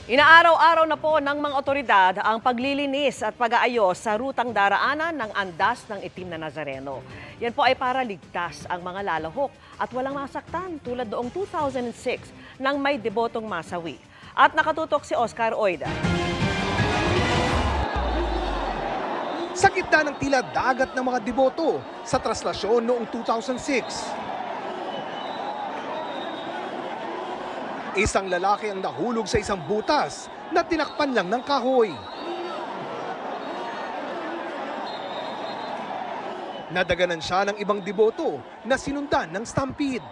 Inaaraw-araw na po ng mga otoridad ang paglilinis at pag-aayos sa rutang daraanan ng andas ng Itim na Nazareno. Yan po ay para ligtas ang mga lalahok at walang masaktan tulad noong 2006 nang may debotong masawi. At nakatutok si Oscar Oida. Sa gitna ng tila dagat ng mga deboto sa traslasyon noong 2006. Isang lalaki ang nahulog sa isang butas na tinakpan lang ng kahoy. Nadaganan siya ng ibang deboto na sinundan ng stampede.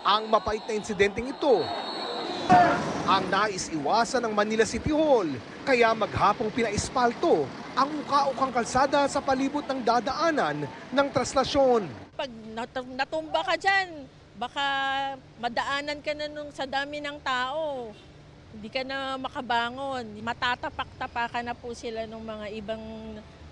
Ang mapait na insidenteng ito ang nais iwasan ng Manila City Hall, kaya maghapong pinaispalto ang uka-ukang kalsada sa palibot ng dadaanan ng traslasyon. Pag natumba ka dyan, baka madaanan ka na sa dami ng tao. Hindi ka na makabangon. Matatapak-tapakan na po sila ng mga ibang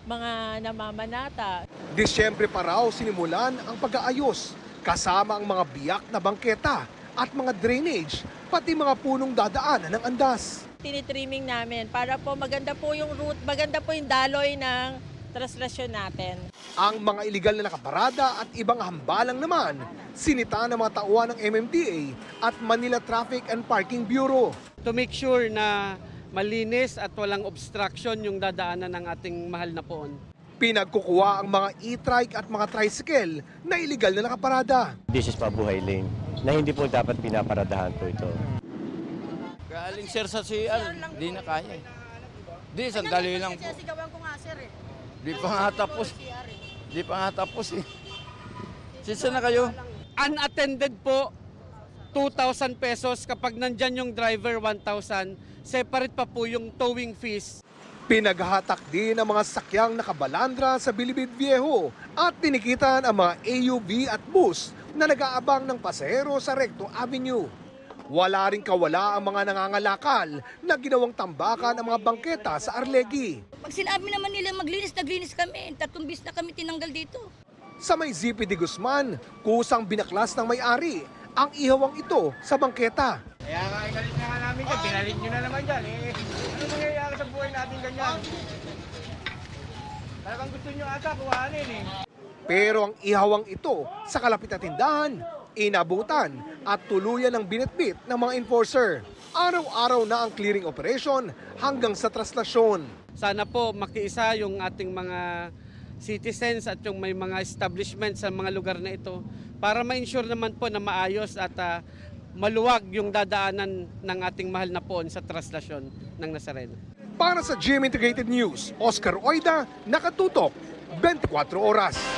mga namamanata. Disyembre pa raw sinimulan ang pag-aayos kasama ang mga biyak na bangketa at mga drainage, pati mga punong dadaanan ng andas. Tinitrimming namin para po maganda po yung route, maganda po yung daloy ng traslasyon natin. Ang mga iligal na nakaparada at ibang hambalang naman, sinita ng mga tauhan ng MMDA at Manila Traffic and Parking Bureau. To make sure na malinis at walang obstruction yung dadaanan ng ating mahal na poon. Pinagkukuha ang mga e-trike at mga tricycle na iligal na nakaparada. This is Pabuhay Lane na hindi po dapat pinaparadahan po ito. Galing sir sa CR, di na kaya eh. Di, sandali lang po. Di pa nga tapos. Di pa nga tapos eh. Sisa na kayo? Unattended po, 2,000 pesos. Kapag nandyan yung driver, 1,000. Separate pa po yung towing fees. Pinaghahatak din ang mga sakyang nakabalandra sa Bilibid Viejo at tinikitan ang mga AUV at bus na nag-aabang ng pasahero sa Recto Avenue. Wala ring kawala ang mga nangangalakal na ginawang tambakan ang mga bangketa sa Arlegui. Pag sinabi naman nila maglinis, naglinis kami. 3 bis na kami tinanggal dito. Sa may ZP de Guzman, kusang binaklas ng may-ari ang ihawang ito sa bangketa. Kaya nga, ikalit na nga namin dyan, pinalit nyo na naman dyan. Ano mangyayari sa buhay natin ganyan? Talagang gusto nyo ata kuhanin eh. Pero ang ihawang ito sa kalapit na tindahan, inabutan at tuluyan ng binitbit ng mga enforcer. Araw-araw na ang clearing operation hanggang sa traslasyon. Sana po makiisa yung ating mga citizens at yung may mga establishments sa mga lugar na ito para ma-ensure naman po na maayos at maluwag yung dadaanan ng ating mahal na poon sa traslasyon ng Nazareno. Para sa GM Integrated News, Oscar Oida, nakatutok, 24 oras.